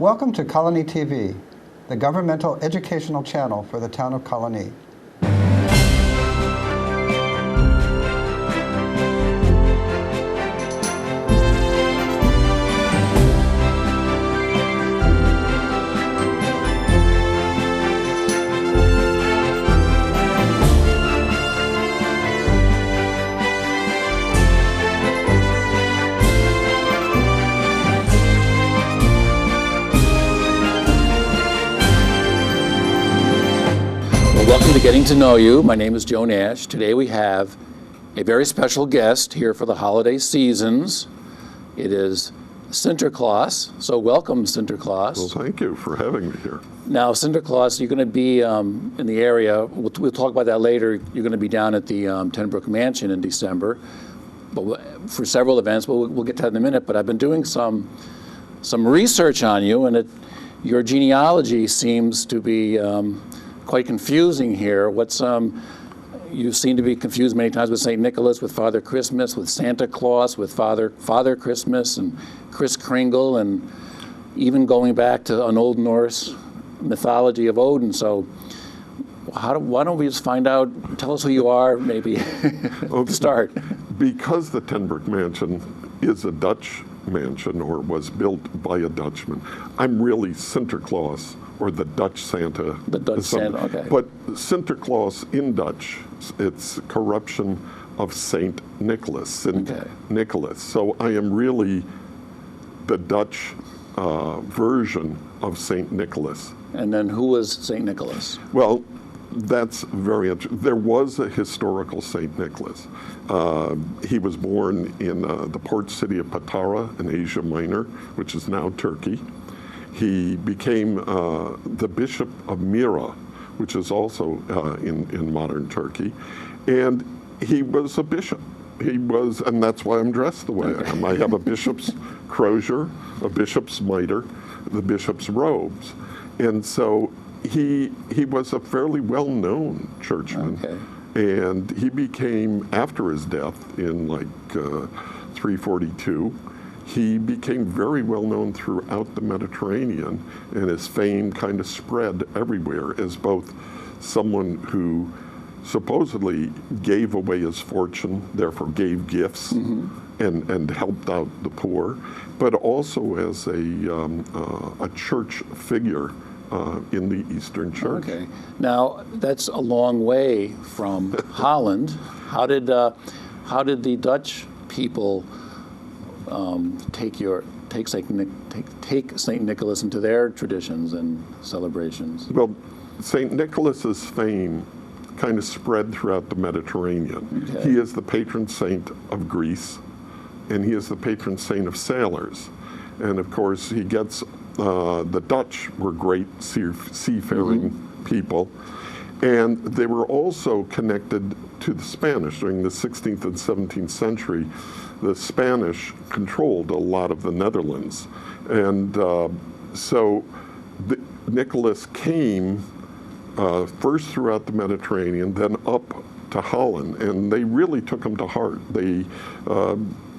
Welcome to Colony TV, the governmental educational channel for the town of Colony. Welcome to Getting to Know You. My name is Joe Nash. Today we have a very special guest here for the holiday seasons. It is Sinterklaas. So welcome, Sinterklaas. Well, thank you for having me here. Now, Sinterklaas, you're going to be in the area. We'll talk about that later. You're going to be down at the Tenbrook Mansion in December, but for several events. We'll get to that in a minute. But I've been doing some research on you, and your genealogy seems to be quite confusing here. You seem to be confused many times with St. Nicholas, with Father Christmas, with Santa Claus, with Father Christmas, and Kris Kringle, and even going back to an Old Norse mythology of Odin. So why don't we just find out, tell us who you are, maybe, start. Because the Tenbrook Mansion is a Dutch mansion, or was built by a Dutchman, I'm really Sinterklaas, or the Dutch Santa. The Dutch Santa, okay. But Sinterklaas in Dutch, it's corruption of Saint Nicholas, Nicholas. So I am really the Dutch version of Saint Nicholas. And then who was Saint Nicholas? Well, that's very interesting. There was a historical Saint Nicholas. He was born in the port city of Patara in Asia Minor, which is now Turkey. He became the Bishop of Myra, which is also in modern Turkey. And he was a bishop. And that's why I'm dressed the way I am. I have a bishop's crozier, a bishop's mitre, the bishop's robes. And so he was a fairly well-known churchman. Okay. And he became, after his death in 342, he became very well known throughout the Mediterranean, and his fame kind of spread everywhere as both someone who supposedly gave away his fortune, therefore gave gifts, and helped out the poor, but also as a church figure in the Eastern Church. Okay. Now, that's a long way from Holland. How did the Dutch people take Saint Nicholas into their traditions and celebrations? Well, Saint Nicholas's fame kind of spread throughout the Mediterranean. Okay. He is the patron saint of Greece, and he is the patron saint of sailors. And of course, he gets the Dutch were great seafaring people, and they were also connected to the Spanish during the 16th and 17th century. The Spanish controlled a lot of the Netherlands. And so Nicholas came first throughout the Mediterranean, then up to Holland, and they really took him to heart.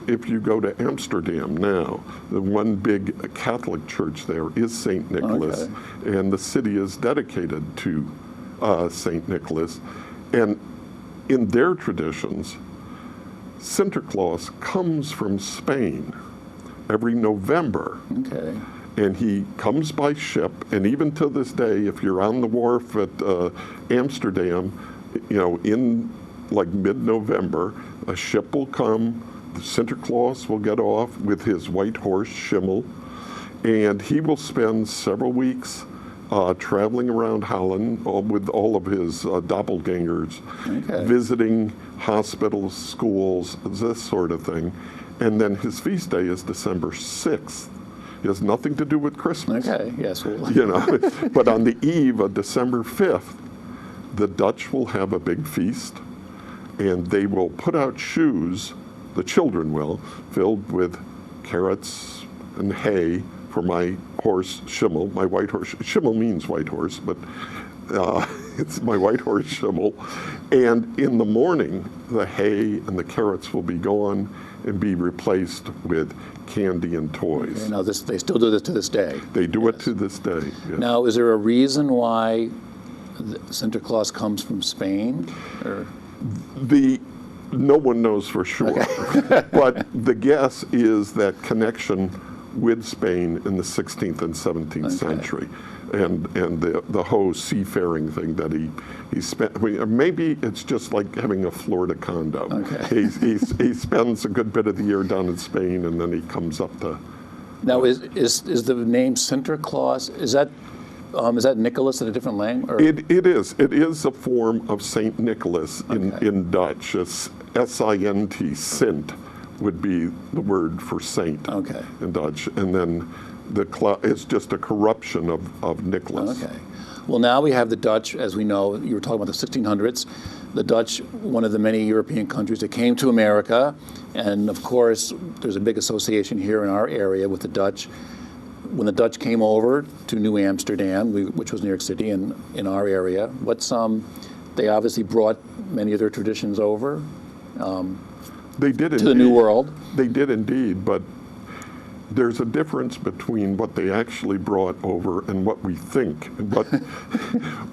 If you go to Amsterdam now, the one big Catholic church there is St. Nicholas, and the city is dedicated to St. Nicholas. And in their traditions, Sinterklaas comes from Spain every November. Okay. And he comes by ship, and even to this day, if you're on the wharf at Amsterdam, in mid-November, a ship will come, Sinterklaas will get off with his white horse, Schimmel, and he will spend several weeks traveling around Holland with all of his doppelgangers, visiting hospitals, schools, this sort of thing. And then his feast day is December 6th. It has nothing to do with Christmas. Okay, yes. Well. But on the eve of December 5th, the Dutch will have a big feast, and they will put out shoes, the children will, filled with carrots and hay for my horse, Schimmel, my white horse. Schimmel means white horse, but it's my white horse, Schimmel. And in the morning, the hay and the carrots will be gone, and be replaced with candy and toys. Okay, now they still do this to this day. They do it to this day. Yes. Now, is there a reason why Sinterklaas comes from Spain? Or? No one knows for sure, but the guess is that connection with Spain in the 16th and 17th century, and the whole seafaring thing that he spent. Maybe it's just like having a Florida condo. Okay. He spends a good bit of the year down in Spain, and then he comes up to. Now, is the name Sinterklaas, is that Nicholas in a different language? It is. It is a form of Saint Nicholas in Dutch. It's S-I-N-T, Sint would be the word for saint in Dutch. And then it's just a corruption of Nicholas. Okay. Well, now we have the Dutch, as we know, you were talking about the 1600s. The Dutch, one of the many European countries that came to America. And of course, there's a big association here in our area with the Dutch. When the Dutch came over to New Amsterdam, which was New York City in our area, they obviously brought many of their traditions over. They did to the New World. They did indeed, but there's a difference between what they actually brought over and what we think, and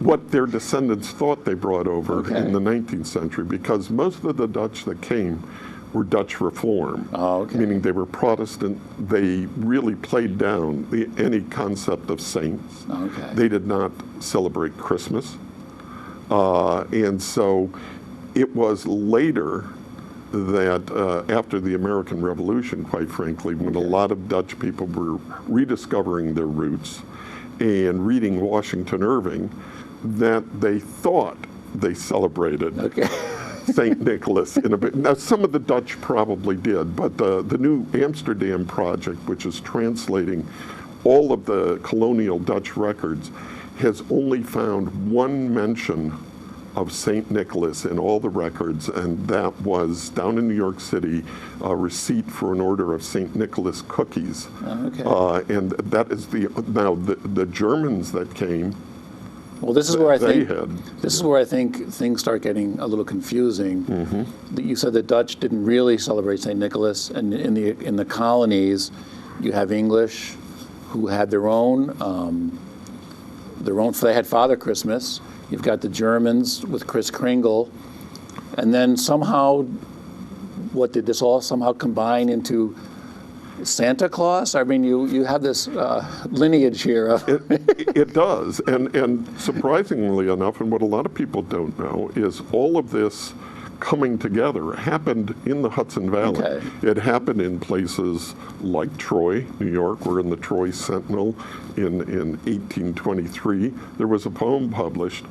what their descendants thought they brought over in the 19th century, because most of the Dutch that came were Dutch Reform, meaning they were Protestant. They really played down any concept of saints. They did not celebrate Christmas. And so it was later that after the American Revolution, quite frankly, when a lot of Dutch people were rediscovering their roots and reading Washington Irving, that they thought they celebrated St. Nicholas in a bit. Now, some of the Dutch probably did, but the New Amsterdam Project, which is translating all of the colonial Dutch records, has only found one mention of St. Nicholas in all the records, and that was down in New York City, a receipt for an order of St. Nicholas cookies. And that is the Germans that came. Well, this is where I think things start getting a little confusing. You said the Dutch didn't really celebrate St. Nicholas, and in the colonies, you have English who had their own. They had Father Christmas. You've got the Germans with Kris Kringle, and then somehow, did this all somehow combine into Santa Claus? I mean, you have this lineage here. It does, and surprisingly enough, and what a lot of people don't know, is all of this coming together happened in the Hudson Valley. It happened in places like Troy, New York. We're in the Troy Sentinel in 1823. There was a poem published,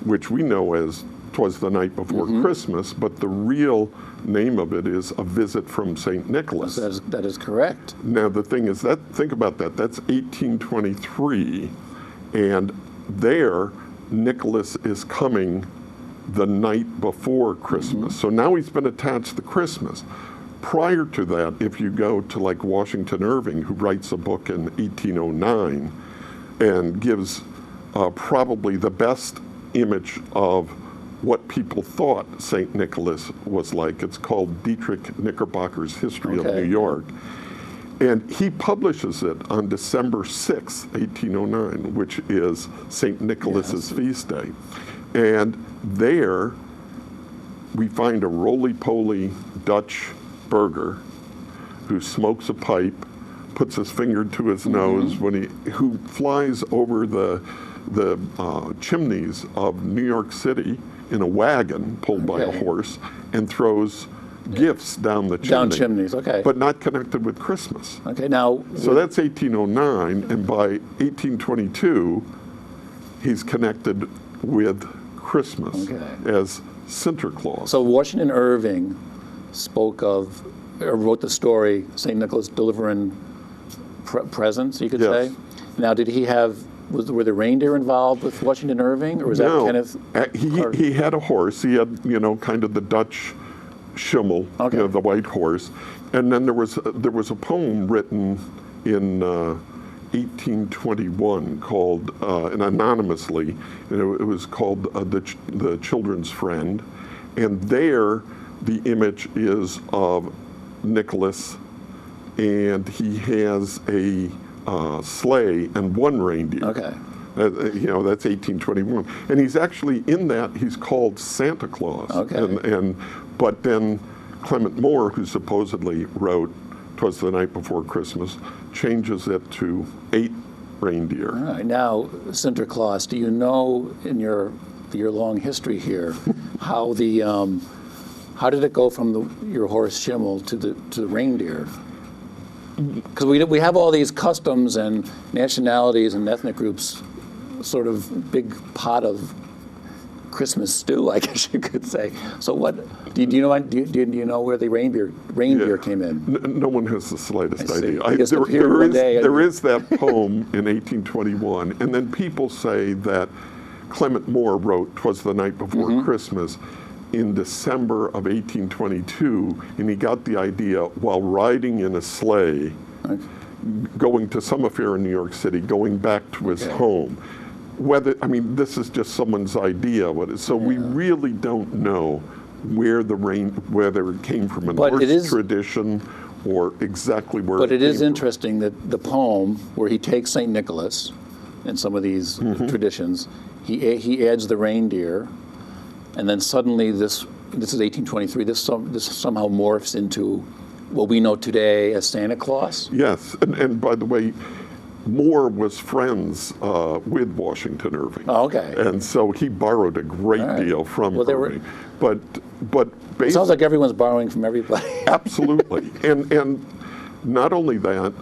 which we know as "'Twas the Night Before Christmas," but the real name of it is "A Visit from St. Nicholas." That is correct. Now, the thing is, think about that. That's 1823, and there, Nicholas is coming the night before Christmas. So now he's been attached to Christmas. Prior to that, if you go to like Washington Irving, who writes a book in 1809 and gives probably the best image of what people thought St. Nicholas was like. It's called Dietrich Knickerbocker's History of New York. And he publishes it on December 6, 1809, which is St. Nicholas's feast day. And there we find a roly-poly Dutch burgher who smokes a pipe, puts his finger to his nose who flies over the chimneys of New York City in a wagon pulled by a horse and throws gifts down the chimney. Down chimneys, but not connected with Christmas. Now. So that's 1809, and by 1822, he's connected with Christmas as Sinterklaas. So Washington Irving wrote the story, St. Nicholas delivering presents, you could say. Now, did he have, were the reindeer involved with Washington Irving, or was that Kenneth? He had a horse. He had, kind of the Dutch schimmel, the white horse. And then there was a poem written in 1821 called, and anonymously, it was called The Children's Friend. And there, the image is of Nicholas, and he has a sleigh and one reindeer. Okay. You know, that's 1821. And he's actually in that, he's called Santa Claus. Okay. But then Clement Moore, who supposedly wrote "'Twas the Night Before Christmas," changes it to 8 reindeer. All right. Now, Sinterklaas, do you know in your long history here how did it go from your horse Schimmel to the reindeer? Because we have all these customs and nationalities and ethnic groups, sort of big pot of Christmas stew, I guess you could say. So what do you know where the reindeer came in? No one has the slightest idea. There is that poem in 1821, and then people say that Clement Moore wrote "'Twas the Night Before Christmas" in December of 1822, and he got the idea while riding in a sleigh, going to some affair in New York City, going back to his home. This is just someone's idea. So we really don't know whether it came from a Norse tradition or exactly where. But it is interesting that the poem where he takes Saint Nicholas and some of these traditions, he adds the reindeer, and then suddenly this is 1823. This somehow morphs into what we know today as Santa Claus. Yes, and by the way, Moore was friends with Washington Irving. Oh, okay. And so he borrowed a great deal from Irving. But basically, it sounds like everyone's borrowing from everybody. Absolutely. And not only that,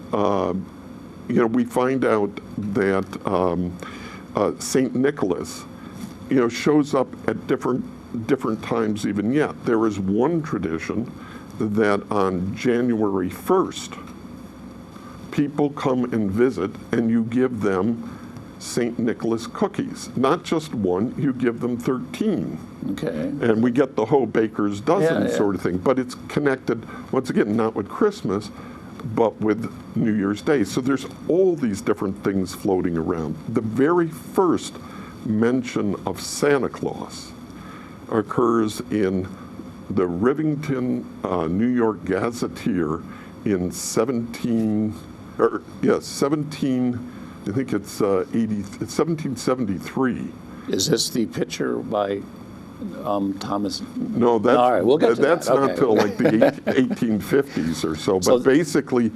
we find out that St. Nicholas, shows up at different times even yet. There is one tradition that on January 1st, people come and visit, and you give them St. Nicholas cookies. Not just one, you give them 13. Okay. And we get the whole baker's dozen sort of thing. But it's connected, once again, not with Christmas, but with New Year's Day. So there's all these different things floating around. The very first mention of Santa Claus occurs in the Rivington, New York Gazetteer in 1773. Is this the picture by Thomas? No, all right, we'll get to that's that. not Okay. till like the 1850s or so. But basically,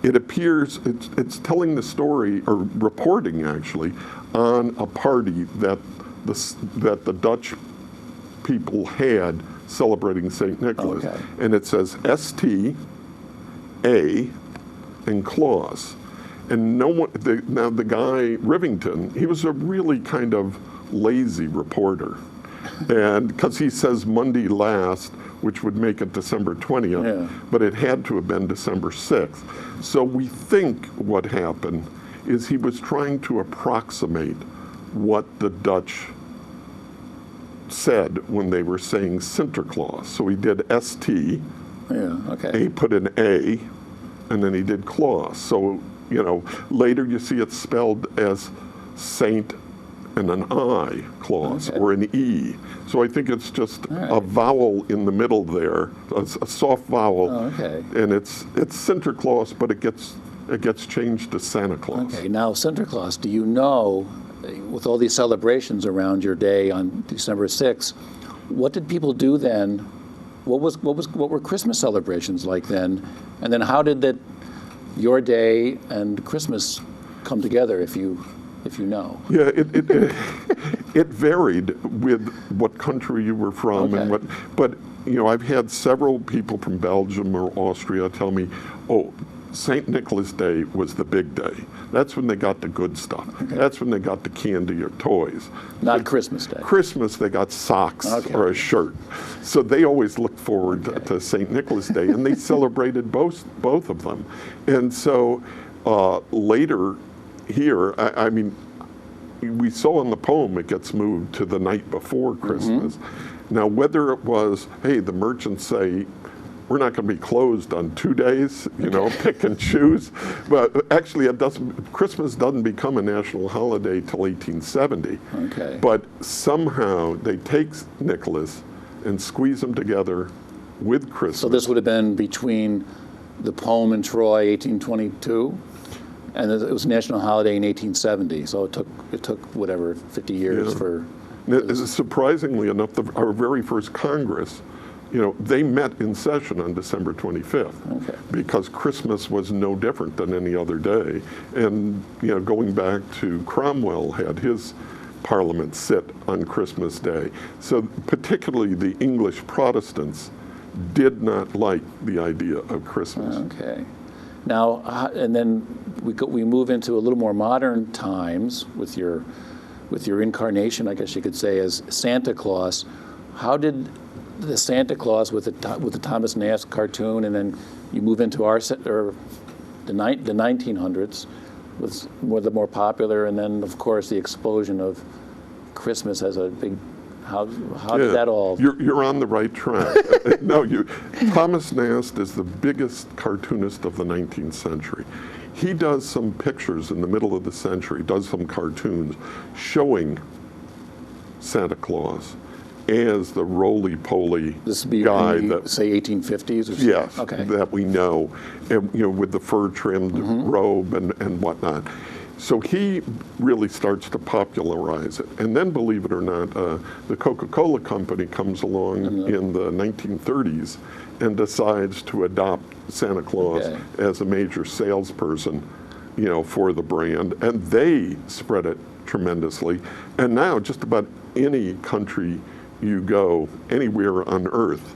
it appears it's telling the story, or reporting actually, on a party that the Dutch people had celebrating St. Nicholas. Okay. And it says ST, A, and Claus. And no one, now the guy, Rivington, he was a really kind of lazy reporter. And because he says Monday last, which would make it December 20th, but it had to have been December 6th. So we think what happened is he was trying to approximate what the Dutch said when they were saying Sinterklaas. So he did ST, he put an A, and then he did Claus. So, later you see it spelled as Saint and an I, Claus, or an E. So I think it's just a vowel in the middle there, a soft vowel, and it's Sinterklaas, but it gets changed to Santa Claus. Okay, now Sinterklaas, do you know, with all these celebrations around your day on December 6th, what did people do then? What were Christmas celebrations like then? And then how did your day and Christmas come together, if you know? Yeah, it varied with what country you were from and what. But I've had several people from Belgium or Austria tell me, "Oh, St. Nicholas Day was the big day. That's when they got the good stuff. That's when they got the candy or toys. Not Christmas Day. Christmas, they got socks or a shirt. So they always looked forward to St. Nicholas Day, and they celebrated both of them. And so later here, we saw in the poem it gets moved to the night before Christmas. Now, whether it was, hey, the merchants say, we're not going to be closed on 2 days, pick and choose. But actually, Christmas doesn't become a national holiday till 1870. Okay. But somehow they take Nicholas and squeeze them together with Christmas. So this would have been between the poem in Troy, 1822, and it was a national holiday in 1870. So it took whatever 50 years for. Surprisingly enough, our very first Congress, they met in session on December 25th because Christmas was no different than any other day. And, going back to Cromwell had his Parliament sit on Christmas Day. So particularly the English Protestants did not like the idea of Christmas. Okay. Now, and then we move into a little more modern times with your incarnation, I guess you could say, as Santa Claus. How did the Santa Claus with the Thomas Nash cartoon, and then you move into the 1900s, was the more popular, and then of course the explosion of Christmas as a big. How did that all? You're on the right track. No, Thomas Nast is the biggest cartoonist of the 19th century. He does some pictures in the middle of the century, does some cartoons showing Santa Claus as the roly-poly guy that, say, 1850s or something? Yes, that we know, and with the fur-trimmed robe and whatnot. So he really starts to popularize it. And then, believe it or not, the Coca-Cola company comes along in the 1930s and decides to adopt Santa Claus as a major salesperson, for the brand. And they spread it tremendously. And now just about any country you go, anywhere on Earth,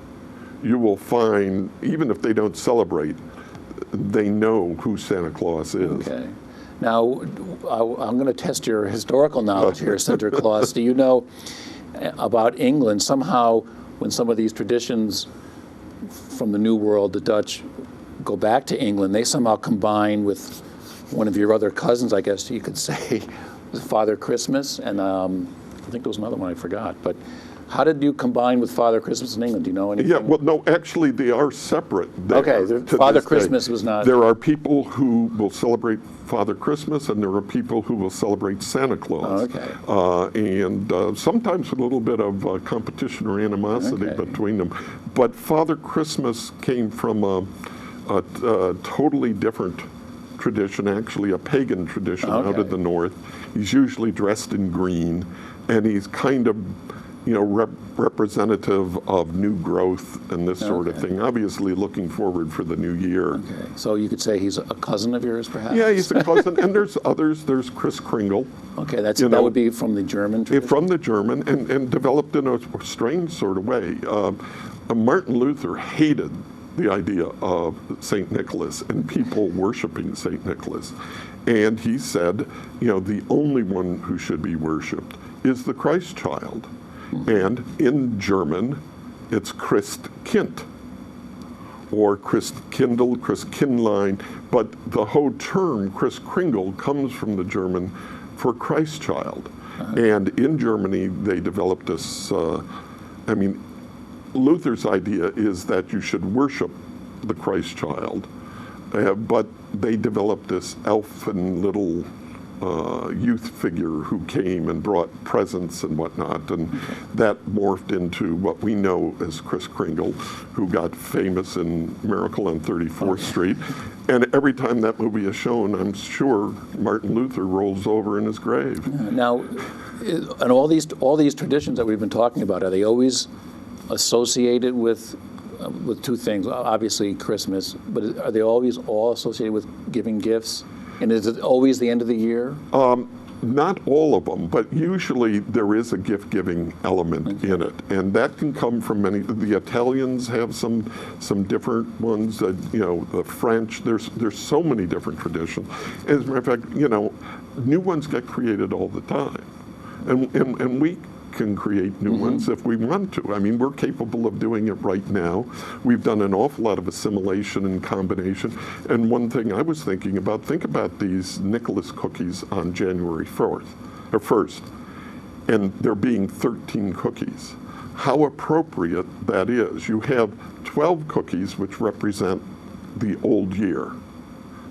you will find, even if they don't celebrate, they know who Santa Claus is. Okay. Now, I'm going to test your historical knowledge here, Sinterklaas. Do you know about England? Somehow, when some of these traditions from the New World, the Dutch, go back to England, they somehow combine with one of your other cousins, I guess you could say, Father Christmas, and I think there was another one I forgot. But how did you combine with Father Christmas in England? Do you know anything? Yeah, well, no, actually, they are separate. Father Christmas was not. There are people who will celebrate Father Christmas, and there are people who will celebrate Santa Claus. And sometimes with a little bit of competition or animosity between them. But Father Christmas came from a totally different tradition, actually a pagan tradition out of the north. He's usually dressed in green, and he's kind of representative of new growth and this sort of thing. Obviously looking forward for the new year. Okay. So you could say he's a cousin of yours, perhaps? Yeah, he's a cousin. And there's others. There's Kris Kringle. Okay, that would be from the German tradition? From the German, and developed in a strange sort of way. Martin Luther hated the idea of St. Nicholas and people worshiping St. Nicholas. And he said, the only one who should be worshipped is the Christ child. And in German, it's Christkind, or Christkindl, Christkindlein, but the whole term, Kris Kringle, comes from the German for Christ child. And in Germany, they developed this, Luther's idea is that you should worship the Christ child, but they developed this elfin little youth figure who came and brought presents and whatnot, and that morphed into what we know as Kris Kringle, who got famous in Miracle on 34th Street. And every time that movie is shown, I'm sure Martin Luther rolls over in his grave. Now, and all these traditions that we've been talking about, are they always associated with two things? Obviously Christmas, but are they always all associated with giving gifts? And is it always the end of the year? Not all of them, but usually there is a gift-giving element in it, and that can come from many. The Italians have some different ones. The French. There's so many different traditions. As a matter of fact, new ones get created all the time, and we can create new ones if we want to. I mean, we're capable of doing it right now. We've done an awful lot of assimilation and combination. And one thing I was thinking about, think about these Nicholas cookies on January 1st, and there being 13 cookies. How appropriate that is. You have 12 cookies, which represent the old year.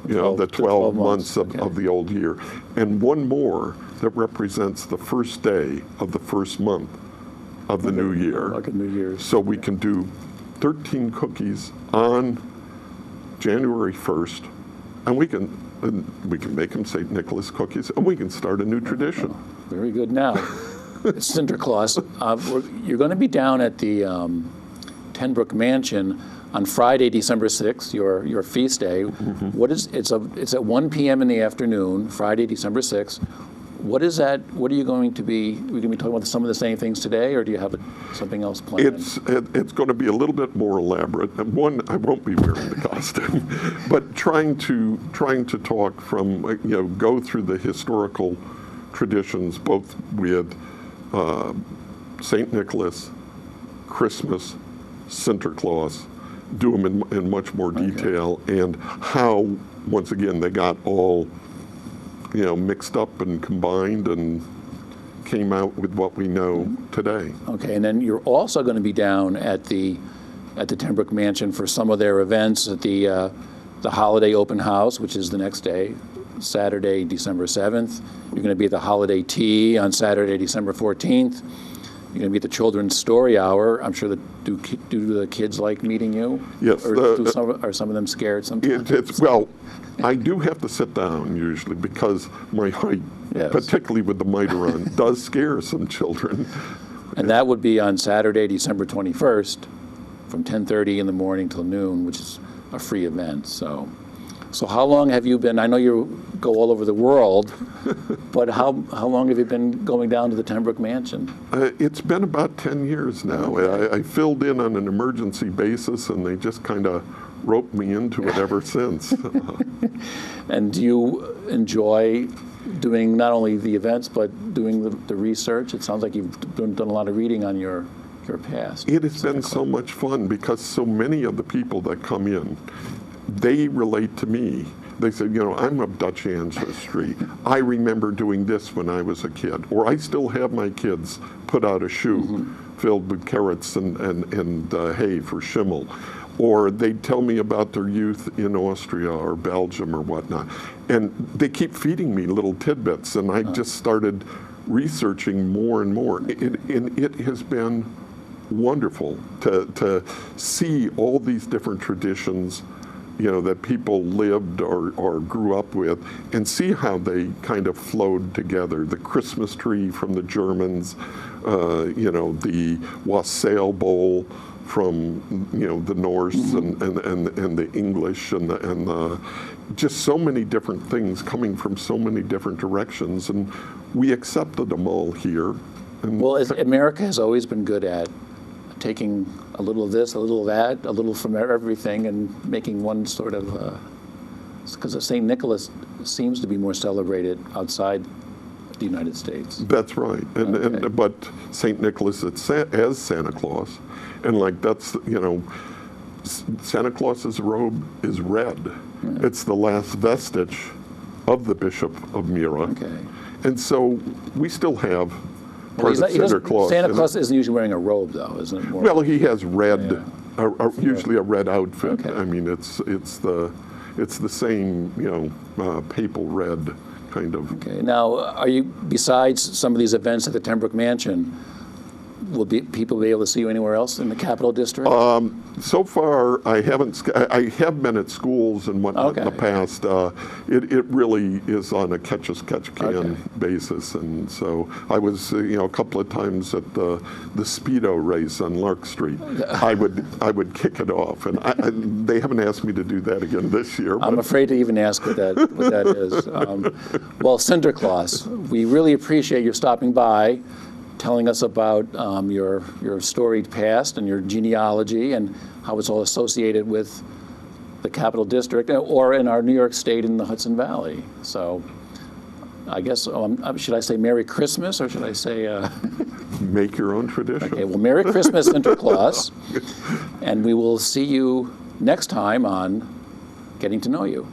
The 12 months of the old year. And one more that represents the first day of the first month of the new year. Like a New Year's. So we can do 13 cookies on January 1st, and we can make them St. Nicholas cookies, and we can start a new tradition. Very good. Now, it's Sinterklaas. You're going to be down at the Tenbrook Mansion on Friday, December 6th, your feast day. What is it's at 1 p.m. in the afternoon, Friday, December 6th. What is that? What are you going to be? Are we going to be talking about some of the same things today, or do you have something else planned? It's going to be a little bit more elaborate. One, I won't be wearing the costume, but trying to talk from go through the historical traditions, both with St. Nicholas, Christmas, Sinterklaas, do them in much more detail, and how once again they got all mixed up and combined and came out with what we know today. Okay, and then you're also going to be down at the Tenbrook Mansion for some of their events at the holiday open house, which is the next day, Saturday, December 7th. You're going to be at the holiday tea on Saturday, December 14th. You're going to be at the Children's Story Hour. I'm sure that do the kids like meeting you? Yes. Or are some of them scared sometimes? Well, I do have to sit down usually because my height, particularly with the mitre on, does scare some children. And that would be on Saturday, December 21st, from 10:30 in the morning till noon, which is a free event. So how long have you been? I know you go all over the world, but how long have you been going down to the Tenbrook Mansion? It's been about 10 years now. I filled in on an emergency basis, and they just kind of roped me into it ever since. And do you enjoy doing not only the events, but doing the research? It sounds like you've done a lot of reading on your past. It has been so much fun because so many of the people that come in, they relate to me. They say, I'm of Dutch ancestry. I remember doing this when I was a kid. Or I still have my kids put out a shoe filled with carrots and hay for schimmel. Or they tell me about their youth in Austria or Belgium or whatnot. And they keep feeding me little tidbits. And I just started researching more and more. And it has been wonderful to see all these different traditions that people lived or grew up with, and see how they kind of flowed together. The Christmas tree from the Germans, the wassail bowl from the Norse and the English, and just so many different things coming from so many different directions, and we accepted them all here. And America has always been good at taking a little of this, a little of that, a little from everything, and making one sort of, because St. Nicholas seems to be more celebrated outside the United States. That's right, but St. Nicholas as Santa Claus, and that's, Santa Claus's robe is red. Yeah. It's the last vestige of the Bishop of Myra. Okay. And so we still have Santa Claus. Santa Claus isn't usually wearing a robe, though, isn't it? Well, he has red, usually a red outfit. Okay. I mean, it's the same, papal red kind of. Okay. Now, are you, besides some of these events at the Tenbrook Mansion, will people be able to see you anywhere else in the Capital District? So far, I haven't. I have been at schools and whatnot in the past. It really is on a catch-as-catch-can basis, and so I was, a couple of times at the Speedo race on Lark Street. I would kick it off, and they haven't asked me to do that again this year. I'm afraid to even ask what that is. Well, Sinterklaas, we really appreciate you stopping by, telling us about your storied past and your genealogy and how it's all associated with the Capital District or in our New York State in the Hudson Valley. So I guess, should I say Merry Christmas or should I say... Make your own tradition. Okay, well, Merry Christmas, Sinterklaas. And we will see you next time on Getting to Know You.